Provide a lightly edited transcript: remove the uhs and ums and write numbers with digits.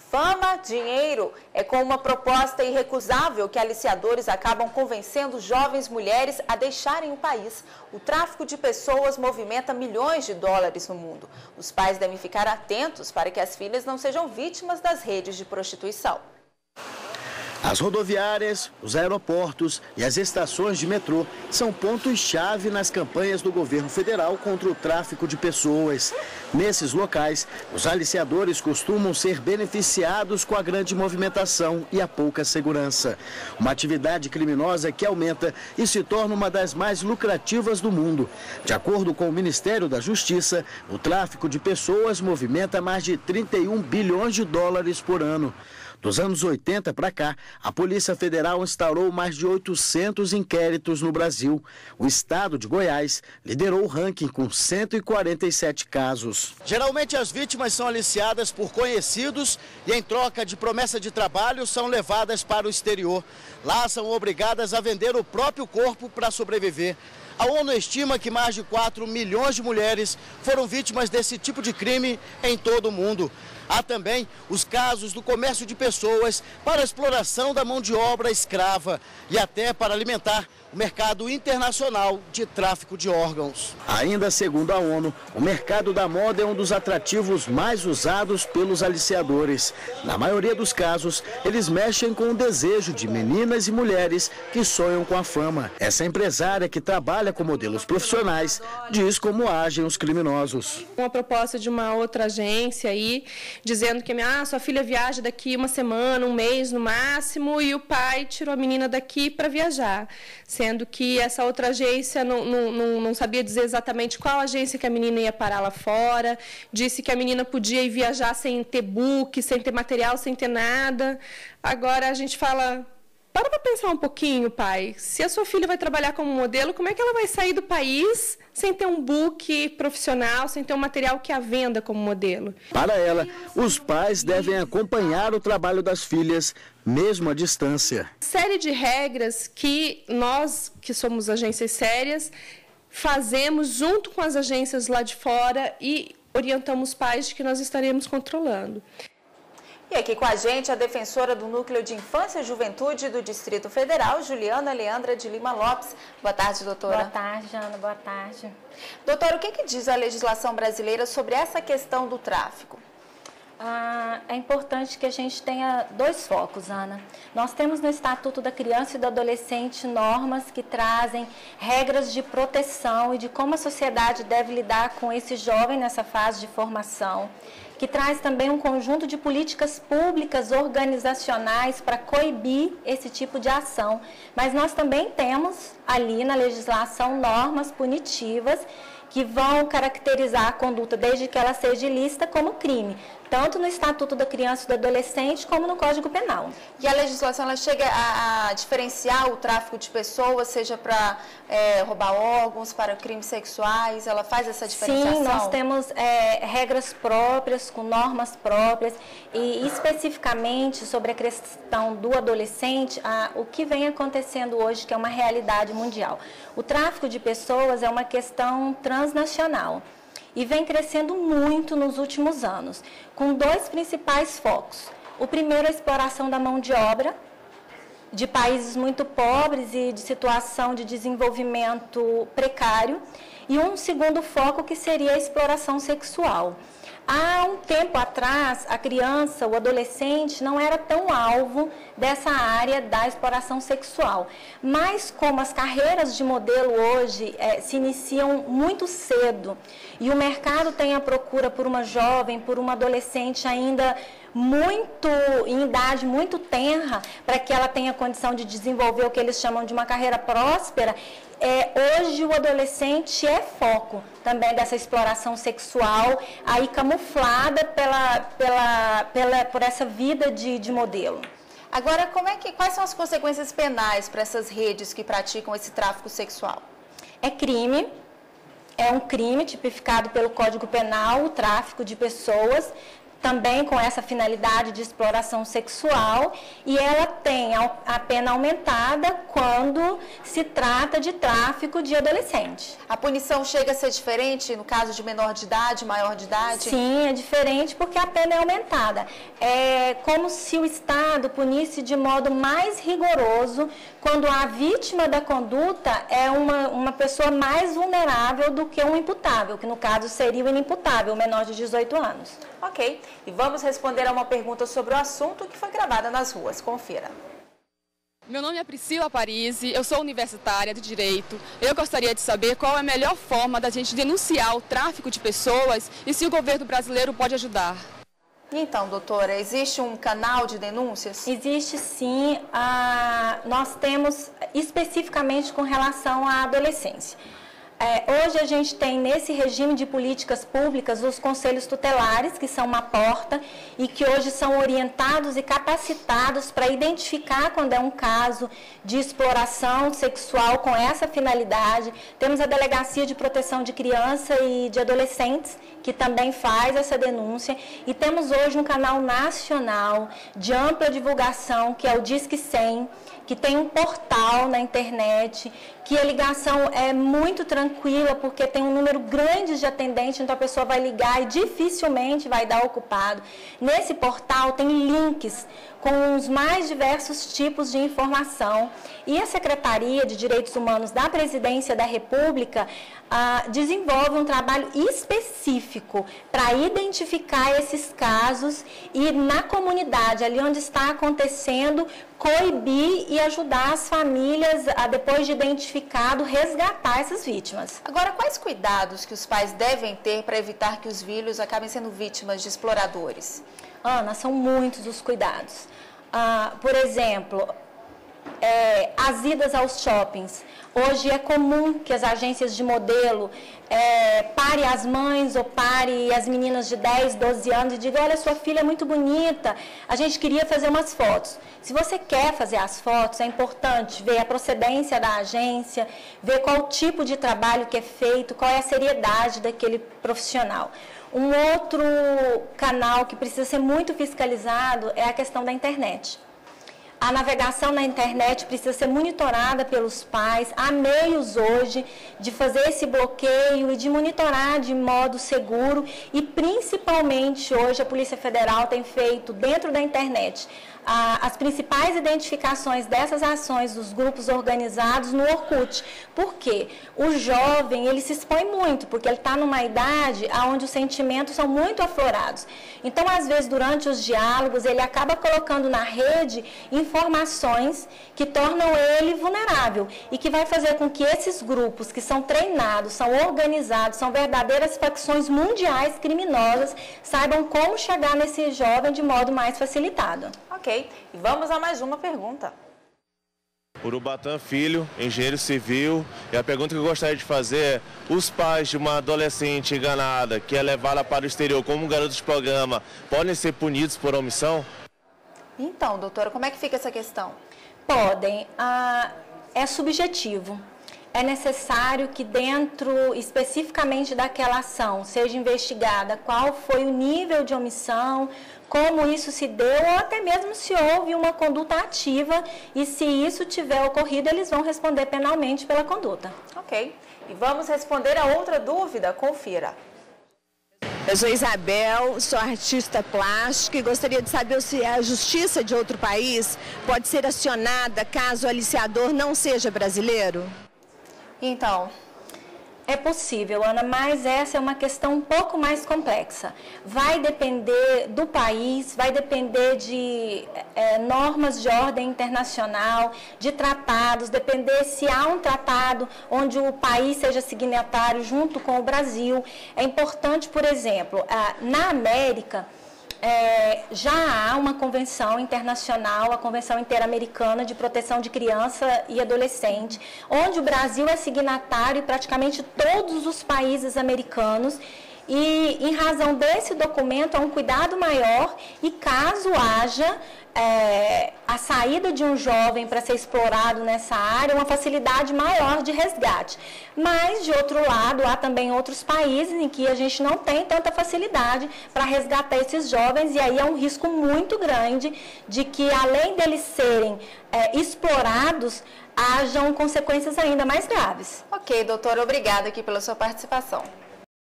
Fama, dinheiro. É com uma proposta irrecusável que aliciadores acabam convencendo jovens mulheres a deixarem o país. O tráfico de pessoas movimenta milhões de dólares no mundo. Os pais devem ficar atentos para que as filhas não sejam vítimas das redes de prostituição. As rodoviárias, os aeroportos e as estações de metrô são pontos-chave nas campanhas do governo federal contra o tráfico de pessoas. Nesses locais, os aliciadores costumam ser beneficiados com a grande movimentação e a pouca segurança. Uma atividade criminosa que aumenta e se torna uma das mais lucrativas do mundo. De acordo com o Ministério da Justiça, o tráfico de pessoas movimenta mais de 31 bilhões de dólares por ano. Dos anos 80 para cá, a Polícia Federal instaurou mais de 800 inquéritos no Brasil. O estado de Goiás liderou o ranking com 147 casos. Geralmente as vítimas são aliciadas por conhecidos e em troca de promessa de trabalho são levadas para o exterior. Lá são obrigadas a vender o próprio corpo para sobreviver. A ONU estima que mais de 4 milhões de mulheres foram vítimas desse tipo de crime em todo o mundo. Há também os casos do comércio de pessoas para a exploração da mão de obra escrava e até para alimentar o mercado internacional de tráfico de órgãos. Ainda segundo a ONU, o mercado da moda é um dos atrativos mais usados pelos aliciadores. Na maioria dos casos, eles mexem com o desejo de meninas e mulheres que sonham com a fama. Essa empresária que trabalha com modelos profissionais diz como agem os criminosos. Uma proposta de uma outra agência aí, dizendo que sua filha viaja daqui uma semana, um mês no máximo, e o pai tirou a menina daqui para viajar. Sendo que essa outra agência não sabia dizer exatamente qual agência que a menina ia parar lá fora, disse que a menina podia ir viajar sem ter book, sem ter material, sem ter nada. Agora a gente fala, para pensar um pouquinho, pai, se a sua filha vai trabalhar como modelo, como é que ela vai sair do país sem ter um book profissional, sem ter um material que a venda como modelo? Para ela, os pais devem acompanhar o trabalho das filhas, mesmo à distância. Série de regras que nós, que somos agências sérias, fazemos junto com as agências lá de fora e orientamos os pais de que nós estaremos controlando. E aqui com a gente a defensora do Núcleo de Infância e Juventude do Distrito Federal, Juliana Leandra de Lima Lopes. Boa tarde, doutora. Boa tarde, Ana. Boa tarde. Doutora, o que diz a legislação brasileira sobre essa questão do tráfico? É importante que a gente tenha dois focos, Ana. Nós temos no Estatuto da Criança e do Adolescente normas que trazem regras de proteção e de como a sociedade deve lidar com esse jovem nessa fase de formação, que traz também um conjunto de políticas públicas organizacionais para coibir esse tipo de ação. Mas nós também temos ali na legislação normas punitivas que vão caracterizar a conduta desde que ela seja ilícita como crime, tanto no Estatuto da Criança e do Adolescente como no Código Penal. E a legislação ela chega a diferenciar o tráfico de pessoas, seja para roubar órgãos, para crimes sexuais, ela faz essa diferenciação? Sim, nós temos regras próprias, com normas próprias, e especificamente sobre a questão do adolescente, o que vem acontecendo hoje, que é uma realidade mundial. O tráfico de pessoas é uma questão transnacional e vem crescendo muito nos últimos anos, com dois principais focos. O primeiro é a exploração da mão de obra de países muito pobres e de situação de desenvolvimento precário, e um segundo foco que seria a exploração sexual. Há um tempo atrás, a criança, o adolescente, não era tão alvo dessa área da exploração sexual. Mas como as carreiras de modelo hoje se iniciam muito cedo e o mercado tem a procura por uma jovem, por uma adolescente ainda em idade muito tenra, para que ela tenha condição de desenvolver o que eles chamam de uma carreira próspera, hoje o adolescente é foco também dessa exploração sexual, aí camuflada por essa vida de modelo. Agora, quais são as consequências penais para essas redes que praticam esse tráfico sexual? É um crime tipificado pelo Código Penal, o tráfico de pessoas, também com essa finalidade de exploração sexual, e ela tem a pena aumentada quando se trata de tráfico de adolescente. A punição chega a ser diferente no caso de menor de idade, maior de idade? Sim, é diferente porque a pena é aumentada. É como se o Estado punisse de modo mais rigoroso quando a vítima da conduta é uma pessoa mais vulnerável do que um imputável, que no caso seria o inimputável, o menor de 18 anos. Ok, e vamos responder a uma pergunta sobre o assunto que foi gravada nas ruas. Confira. Meu nome é Priscila Parisi, eu sou universitária de Direito. Eu gostaria de saber qual é a melhor forma da gente denunciar o tráfico de pessoas e se o governo brasileiro pode ajudar. Então, doutora, existe um canal de denúncias? Existe sim, nós temos especificamente com relação à adolescência. Hoje a gente tem nesse regime de políticas públicas os conselhos tutelares, que são uma porta e que hoje são orientados e capacitados para identificar quando é um caso de exploração sexual com essa finalidade. Temos a Delegacia de Proteção de Criança e de Adolescentes, que também faz essa denúncia, e temos hoje um canal nacional de ampla divulgação, que é o Disque 100, que tem um portal na internet, que a ligação é muito tranquila, porque tem um número grande de atendentes, então a pessoa vai ligar e dificilmente vai dar ocupado. Nesse portal tem links com os mais diversos tipos de informação. E a Secretaria de Direitos Humanos da Presidência da República desenvolve um trabalho específico para identificar esses casos e na comunidade, ali onde está acontecendo, coibir e ajudar as famílias a, depois de identificado, resgatar essas vítimas. Agora, quais cuidados que os pais devem ter para evitar que os filhos acabem sendo vítimas de exploradores? Ana, são muitos os cuidados. Por exemplo, as idas aos shoppings. Hoje é comum que as agências de modelo pare as mães ou pare as meninas de 10, 12 anos e digam: olha, sua filha é muito bonita, a gente queria fazer umas fotos. Se você quer fazer as fotos, é importante ver a procedência da agência, ver qual tipo de trabalho que é feito, qual é a seriedade daquele profissional. Um outro canal que precisa ser muito fiscalizado é a questão da internet. A navegação na internet precisa ser monitorada pelos pais. Há meios hoje de fazer esse bloqueio e de monitorar de modo seguro. E, principalmente, hoje a Polícia Federal tem feito, dentro da internet, as principais identificações dessas ações dos grupos organizados no Orkut. Por quê? O jovem, ele se expõe muito, porque ele está numa idade onde os sentimentos são muito aflorados. Então, às vezes, durante os diálogos, ele acaba colocando na rede informações que tornam ele vulnerável e que vai fazer com que esses grupos que são treinados, são organizados, são verdadeiras facções mundiais criminosas, saibam como chegar nesse jovem de modo mais facilitado. Ok, e vamos a mais uma pergunta. Urubatã Filho, engenheiro civil, e a pergunta que eu gostaria de fazer é: os pais de uma adolescente enganada que é levada para o exterior como garoto de programa podem ser punidos por omissão? Então, doutora, como é que fica essa questão? Podem. É subjetivo. É necessário que dentro especificamente daquela ação seja investigada qual foi o nível de omissão, como isso se deu, ou até mesmo se houve uma conduta ativa, e se isso tiver ocorrido, eles vão responder penalmente pela conduta. Ok. E vamos responder a outra dúvida. Confira. Eu sou Isabel, sou artista plástica e gostaria de saber se a justiça de outro país pode ser acionada caso o aliciador não seja brasileiro? Então, é possível, Ana, mas essa é uma questão um pouco mais complexa. Vai depender do país, vai depender de normas de ordem internacional, de tratados, depender se há um tratado onde o país seja signatário junto com o Brasil. É importante, por exemplo, na América, já há uma convenção internacional, a Convenção Interamericana de Proteção de Criança e Adolescente, onde o Brasil é signatário e praticamente todos os países americanos, e em razão desse documento há um cuidado maior e caso haja a saída de um jovem para ser explorado nessa área, uma facilidade maior de resgate. Mas, de outro lado, há também outros países em que a gente não tem tanta facilidade para resgatar esses jovens e aí é um risco muito grande de que, além deles serem explorados, hajam consequências ainda mais graves. Ok, doutora, obrigada aqui pela sua participação.